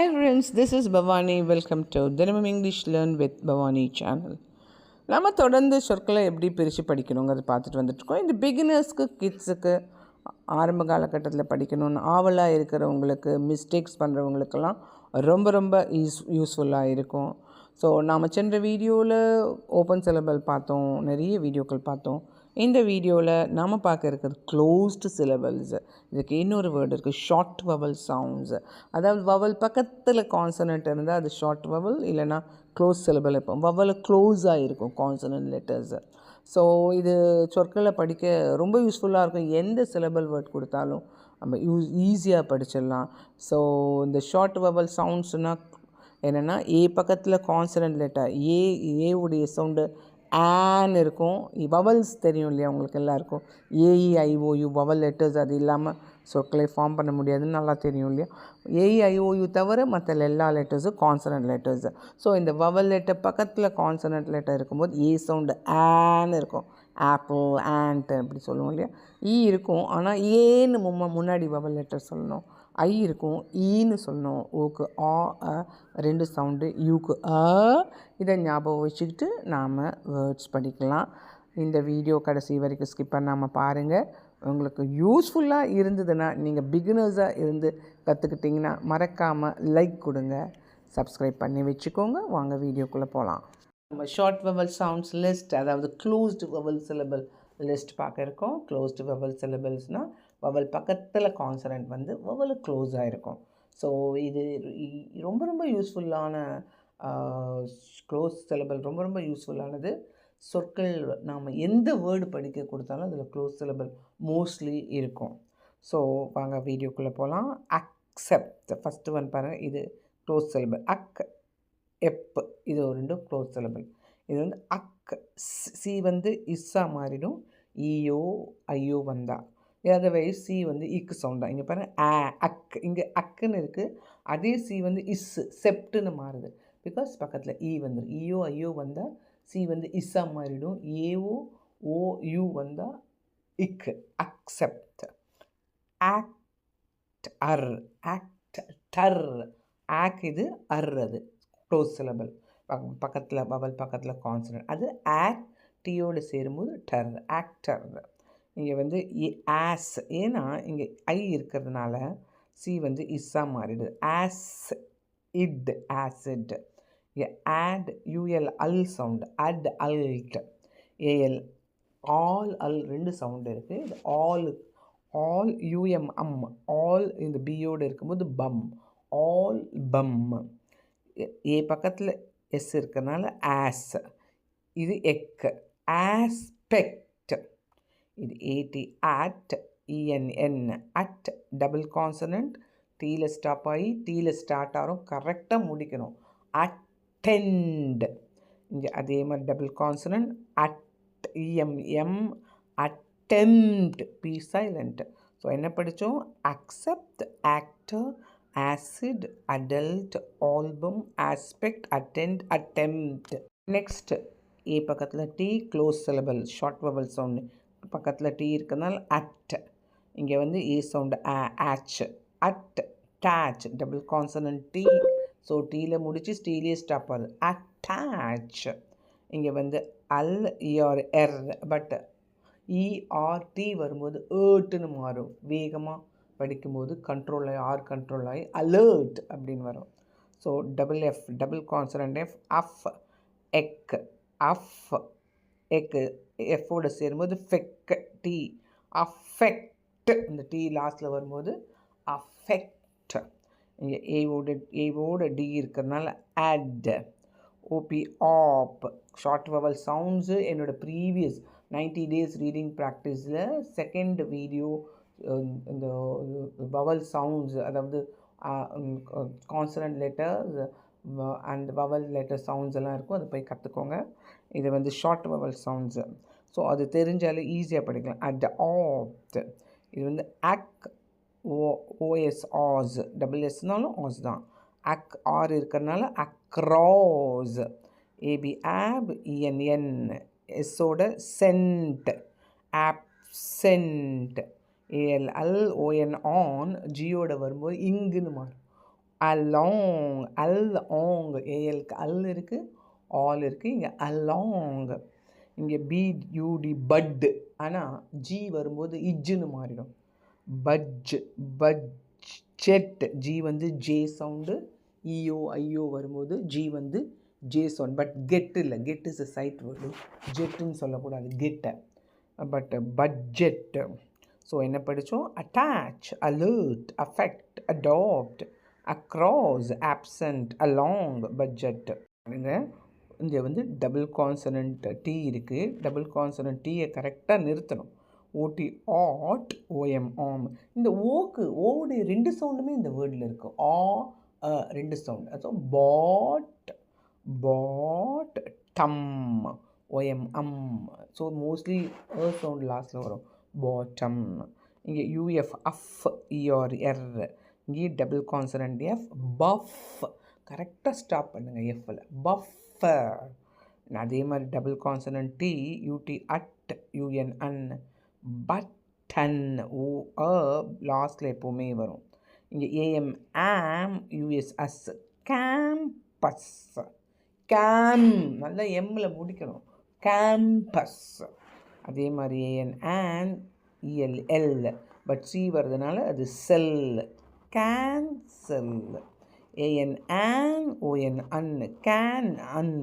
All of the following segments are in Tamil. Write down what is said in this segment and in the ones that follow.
Hi friends, this is Bhavani. Welcome to Dinamum English Learn with Bhavani channel. நம்ம தொடர்ந்து சொற்களை எப்படி பிரித்து படிக்கணுங்கிறத பார்த்துட்டு வந்துட்டுருக்கோம். இந்த பிகினர்ஸ்க்கு கிட்ஸுக்கு ஆரம்ப காலகட்டத்தில் படிக்கணும்னு ஆவலாக இருக்கிறவங்களுக்கு, மிஸ்டேக்ஸ் பண்ணுறவங்களுக்கெல்லாம் ரொம்ப ரொம்ப யூஸ்ஃபுல்லாக இருக்கும். ஸோ நாம் சென்ற வீடியோவில் ஓப்பன் சிலபல் பார்த்தோம், நிறைய வீடியோக்கள் பார்த்தோம். இந்த வீடியோவில் நாம் பார்க்க இருக்கிறது க்ளோஸ்டு சிலபல்ஸு. இதுக்கு இன்னொரு வேர்டு இருக்குது, ஷார்ட் வவல் சவுண்ட்ஸு. அதாவது வவல் பக்கத்தில் கான்சனன்ட் இருந்தால் அது ஷார்ட் வவல், இல்லைனா க்ளோஸ் சிலபல் இருப்போம். வவல் க்ளோஸாக இருக்கும் கான்சனன்ட் லெட்டர்ஸு. ஸோ இது சொற்களை படிக்க ரொம்ப யூஸ்ஃபுல்லாக இருக்கும். எந்த சிலபல் வேர்ட் கொடுத்தாலும் நம்ம ஈஸியாக படிச்சிடலாம். ஸோ இந்த ஷார்ட் வவல் சவுண்ட்ஸ்னால் என்னென்னா, ஏ பக்கத்தில் கான்சனன்ட் லெட்டர், ஏவுடைய சவுண்டு ஆன்னு இருக்கும். வவல்ஸ் தெரியும் இல்லையா உங்களுக்கு எல்லாருக்கும், ஏஇஐஓயு வவல் லெட்டர்ஸ். அது இல்லாமல் சொற்களை ஃபார்ம் பண்ண முடியாதுன்னு நல்லா தெரியும் இல்லையா. ஏஇஐஓயு தவிர மற்ற எல்லா லெட்டர்ஸும் கான்சனன்ட் லெட்டர்ஸு. ஸோ இந்த வவல் லெட்டர் பக்கத்தில் கான்சனன்ட் லெட்டர் இருக்கும்போது ஏ சவுண்டு ஆன்னு இருக்கும். ஆப்பிள், ஆண்ட் அப்படி சொல்லுவோம் இல்லையா. இருக்கும், ஆனால் ஏன்னு முன்னாடி வவல் லெட்டர் சொல்லணும். ஐ இருக்கும், ஈன்னு சொல்லணும். ஓக்கு ஆ, ரெண்டு சவுண்டு, யூக்கு இதை ஞாபகம் வச்சுக்கிட்டு நாம் வேர்ட்ஸ் படிக்கலாம். இந்த வீடியோ கடைசி வரைக்கும் ஸ்கிப் பண்ணாமல் பாருங்கள். உங்களுக்கு யூஸ்ஃபுல்லாக இருந்ததுன்னா, நீங்கள் பிகினர்ஸாக இருந்து கற்றுக்கிட்டிங்கன்னா மறக்காமல் லைக் கொடுங்க, சப்ஸ்கிரைப் பண்ணி வச்சுக்கோங்க. வாங்க வீடியோக்குள்ளே போகலாம். நம்ம ஷார்ட் வவல் சவுண்ட்ஸ் லிஸ்ட், அதாவது க்ளோஸ்டு வவல் சிலபல் லிஸ்ட் பார்க்க இருக்கோம். க்ளோஸ்டு வவல் சிலபல்ஸ்னால் வவல் பக்கத்தில் கான்சனன்ட் வந்து வவல் க்ளோஸாக இருக்கும். ஸோ இது ரொம்ப ரொம்ப யூஸ்ஃபுல்லான க்ளோஸ் சிலபல், ரொம்ப ரொம்ப யூஸ்ஃபுல்லானது. சொற்கள் நாம் எந்த வேர்டு படிக்க கொடுத்தாலும் அதில் க்ளோஸ் சிலபல் மோஸ்ட்லி இருக்கும். ஸோ வாங்க வீடியோக்குள்ளே போகலாம். அக்செப்ட் ஃபஸ்ட்டு ஒன் பாருங்கள், இது க்ளோஸ் சிலபல். அக், எப், இது ஒரு ரெண்டும் க்ளோஸ் சிலபல். இது வந்து அக், சி வந்து இஸ்ஸா மாறிடும், ஈயோ ஐயோ வந்தால். அதர்வைஸ் சி வந்து இக்கு சவுண்ட் தான். இங்கே பாருங்கள், அக், இங்கே அக்குன்னு இருக்குது. அதே சி வந்து இஸ்ஸு செப்ட்டுன்னு மாறுது. பிகாஸ் பக்கத்தில் ஈ வந்துடும். ஈயோ ஐயோ வந்தால் சி வந்து இஸ்ஸா மாறிடும். ஏஓ ஓ யூ வந்தால் இக்கு. அக்செப்ட். ஆக்ட், அர், ஆக்ட், டர், ஆக் இது, அர் அது க்ளோஸ் சிலபல். பக்கத்தில் வவல் பக்கத்தில் கான்சனன்ட், அது ஆக், டீயோடு சேரும்போது டர், ஆக்டர். இங்கே வந்து ஆஸ், ஏன்னா இங்கே ஐ இருக்கிறதுனால சி வந்து இஸ்ஸா மாறிடுது. As it, acid. இங்கே ad, UL ul sound, ad, ult. AL al, al ரெண்டு சவுண்டு இருக்குது. இது al, al UM um, al இந்த பியோடு இருக்கும்போது பம், ஆல் பம். ஏ பக்கத்தில் எஸ் இருக்கிறதுனால ஆஸ், இது எக். ஆஸ்பெக்ட், இது AT, at, ENN, at, double consonant, டீயில் ஸ்டாப் ஆகி டீயில் ஸ்டார்ட் ஆகும், கரெக்டாக முடிக்கணும். அட்டெண்ட், இங்கே அதே மாதிரி double consonant, at, EMM, attempt, P silent. So என்ன படித்தோம்? Accept, actor, acid, adult, album, aspect, attend, attempt. Next, A பக்கத்தில் T, close syllable, short vowel sound. பக்கத்தில் டி இருக்கிறதுனால அட், இங்கே வந்து A sound ach, at, tach, double consonant T. So டீயில் முடித்து ஸ்டீலே ஸ்டாப் ஆகுது, அட்டாச். இங்கே வந்து al, ER, er, but ERT வரும்போது ஏர்ட்டுன்னு மாறும். வேகமாக படிக்கும்போது கண்ட்ரோல் ஆகி, ஆர் கண்ட்ரோல் ஆகி அலர்ட் அப்படின்னு வரும். So double F, double consonant F, af, ek, af, ek, எஃபோடு சேரும்போது ஃபெக், டி, அஃபெக்ட். இந்த டி லாஸ்ட்டில் வரும்போது அஃபெக்ட். இங்கே ஏவோட டி இருக்கிறதுனால at, OP, ap. Short vowel sounds என்னோடய ப்ரீவியஸ் 90 days ரீடிங் ப்ராக்டிஸில் செகண்ட் வீடியோ இந்த வவல் சவுண்ட்ஸ், அதாவது consonant letters and vowel letter sounds எல்லாம் இருக்கும், அதை போய் கற்றுக்கோங்க. இது வந்து ஷார்ட் வவல் சவுண்ட்ஸு. ஸோ அது தெரிஞ்சாலே ஈஸியாக படிக்கலாம். At, apt. இது வந்து அக், ஓஎஸ், ஆஸ், டபுள் எஸ்னாலும் ஆஸ் தான். அக், ஆர் இருக்கிறதுனால அக்ராஸ். ஏபி, ஆப், இஎன்என், எஸ்ஸோட cent, absent. AL, al, ON, on, ஜியோட வரும்போது இங்குன்னு மாறும், along, along, ஏஎல்க்கு அல் இருக்குது, ஆல் இருக்குது. இங்கே along, இங்கே பியூடி பட், ஆனால் ஜி வரும்போது இஜ்ஜுன்னு மாறிடும். பட்ஜ், பட்ஜெட், ஜி வந்து ஜே சவுண்டு, இஓ ஐஓ வரும்போது ஜி வந்து ஜே சவுண்ட். பட் கெட் இல்லை, get is a sight word, ஜெட்டுன்னு சொல்லக்கூடாது, கெட்டை. But budget. ஸோ என்ன படித்தோம்? Attach, alert, affect, adapt, across, absent, along, budget. இங்கே வந்து டபுள் கான்சனன்ட் டி இருக்குது. டபுள் கான்சனன்ட் டீயை கரெக்டாக நிறுத்தணும். ஓடி, ஆட், ஓஎம், ஆம். இந்த ஓக்கு, ஓவுடைய 2 சவுண்டுமே இந்த வேர்டில் இருக்குது. ஆ 2 சவுண்டு. அதுவும் bot, bot, tom, OM, um. So mostly sound லாஸ்ட்டில் வரும். பாட்டம். இங்கே யூஎஃப், அஃப், இஆர், எர். இங்கே டபுள் கான்சனன்ட் எஃப், பஃப். கரெக்டாக ஸ்டாப் பண்ணுங்கள் எஃப்பில். பஃபர். அதே மாதிரி double consonant T, UT, ut, UN, un. Button, O லாஸ்ட்டில் எப்போவுமே வரும். இங்கே ஏஎம், ஆம், யூஎஸ், அஸ். கேம்பஸ், கேம், நல்லா எம்மில் முடிக்கணும். கேம்பஸ். அதே மாதிரி AN, an, EL, el. But C வர்றதுனால அது cel. Cancel. AN, an, ON, on. Can, on.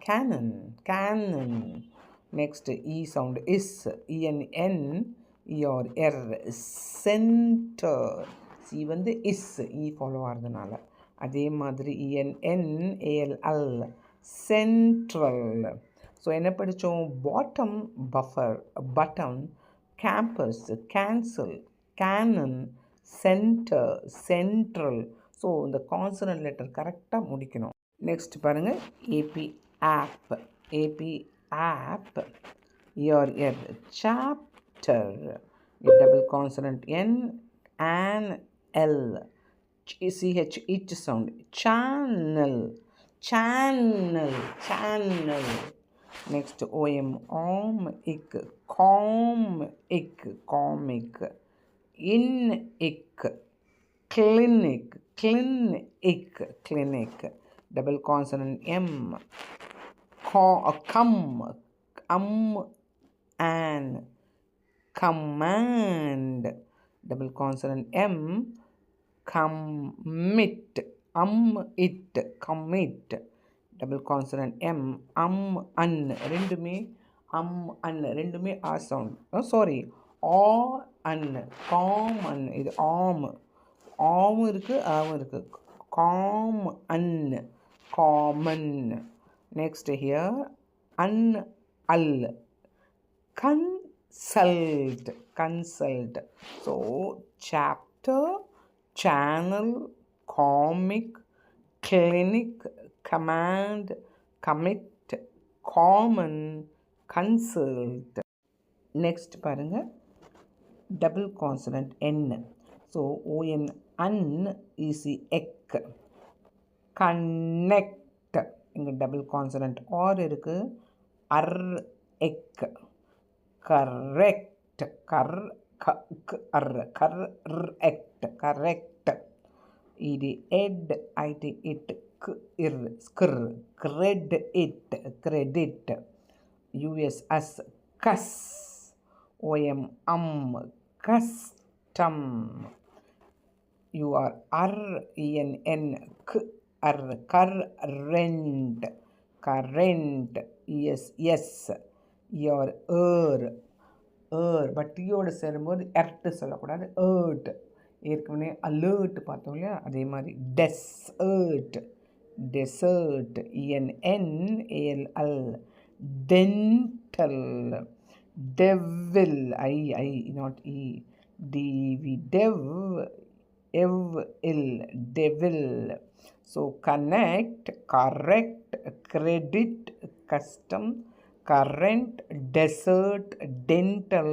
Cannon, cannon. Next E sound, is, ENN, ER, er. Centre. C வந்து இஸ், இ ஃபாலோ ஆகிறதுனால. அதே மாதிரி இஎன்என், ஏஎல்எல், சென்ட்ரல். ஸோ என்ன படித்தோம்? Bottom, buffer, button, campus, cancel, cannon, centre, central. So இந்த கான்சனன்ட் லெட்டர் கரெக்டாக முடிக்கணும். நெக்ஸ்ட் பாருங்கள், AB, ab, AB, ab, ER, er. Chapter. Double consonant N, on, L. CH, each sound. Channel, channel, channel. Next OM, om, ik, com, ik, comic. In, ik, clinic, clinic, clinic. Double consonant M, come, an, command. Double consonant M, commit, it, commit. Double consonant M, an. ரெண்டுமே an, ரெண்டுமே ஆ சவுண்ட். Sorry, an, common. இது ஆம் இருக்குது, ஆவும் இருக்குது. an, common. Next here, al, consult, consult. So chapter, channel, comic, clinic, command, commit, common, consult. Next பாருங்க, double consonant N. So ON, un, easy, ek. Connect. இங்கே double consonant or இருக்கு. ar, ek. Correct. correct, correct. Ed, ed, it, it, ir, skr, cred, it, credit. Us, us, cuss. Om, custom. You are enn, current, current. Yes, your பட் டீயோடு சேரும்போது எர்ட்டு சொல்லக்கூடாது, ஏர்ட். ஏற்கனவே அலர்ட் பார்த்தோம் இல்லையா, அதே மாதிரி desert, desert. ENNALL, dental. Devil, I not E, DV, இல், devil. So connect, correct, credit, custom, current, desert, dental,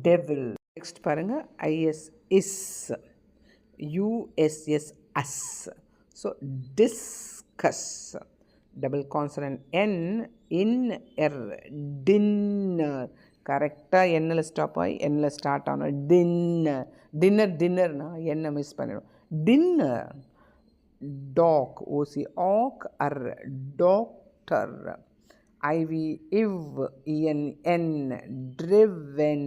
devil. Next பாருங்க, IS, is, USS, us. So discuss. Double consonant N, in, dinner. கரெக்டாக என்னில் ஸ்டாப் ஆகி என்னில் ஸ்டார்ட் ஆகணும். டின்னர், டின்னர்னா என்ன மிஸ் பண்ணிடும். Dinner, dock, OC ock, R doctor, IV iv, EN driven,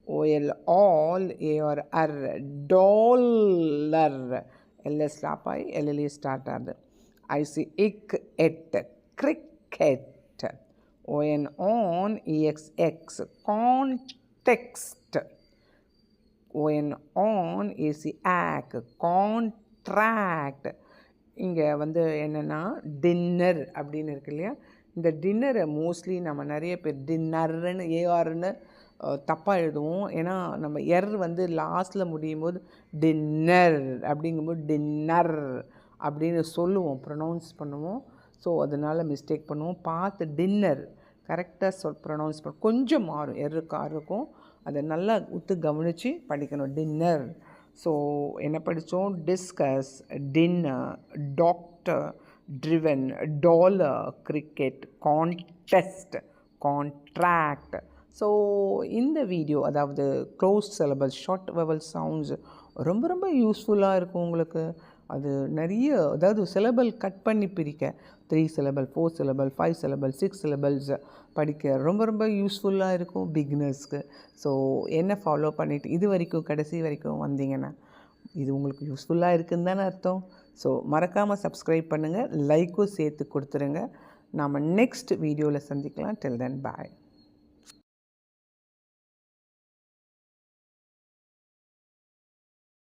OL all, AR R dollar, LS stop I, LLE start ஆகுது. IC ick et cricket, ON EXX context, on AC act contract. இங்கே வந்து என்னென்னா டின்னர் அப்படின்னு இருக்கு இல்லையா, இந்த டின்னரை மோஸ்ட்லி நம்ம நிறைய பேர் டின்னர்னு ஏஆர்னு தப்பாக எழுதுவோம். ஏன்னா நம்ம வந்து லாஸ்ட்டில் முடியும் போது டின்னர் அப்படிங்கும்போது டின்னர் அப்படின்னு சொல்லுவோம், ப்ரொனவுன்ஸ் பண்ணுவோம். ஸோ அதனால் மிஸ்டேக் பண்ணுவோம். பார்த்து டின்னர் கரெக்டாக ப்ரொனவுன்ஸ் பண்ண கொஞ்சம் மாறும், இருக்கும். அதை நல்லா கவனித்து படிக்கணும். டின்னர். ஸோ என்ன படித்தோம்? Discuss, dinner, doctor, driven, dollar, cricket, contest, contract. So இந்த வீடியோ, அதாவது close syllabus short vowel sounds ரொம்ப ரொம்ப யூஸ்ஃபுல்லாக இருக்கும் உங்களுக்கு. அது நிறைய, அதாவது சிலபல் கட் பண்ணி பிரிக்க 3 syllable, 4 syllable, 5 syllable, 6 syllables படிக்க ரொம்ப ரொம்ப யூஸ்ஃபுல்லாக இருக்கும் பிகினர்ஸ்க்கு. ஸோ என்ன ஃபாலோ பண்ணிவிட்டு இது வரைக்கும் கடைசி வரைக்கும் வந்தீங்கன்னா இது உங்களுக்கு யூஸ்ஃபுல்லாக இருக்குன்னு தானே அர்த்தம். ஸோ மறக்காமல் சப்ஸ்கிரைப் பண்ணுங்கள், லைக்கும் சேர்த்து கொடுத்துருங்க. நாம் நெக்ஸ்ட் வீடியோவில் சந்திக்கலாம். டில் தென் பாய்.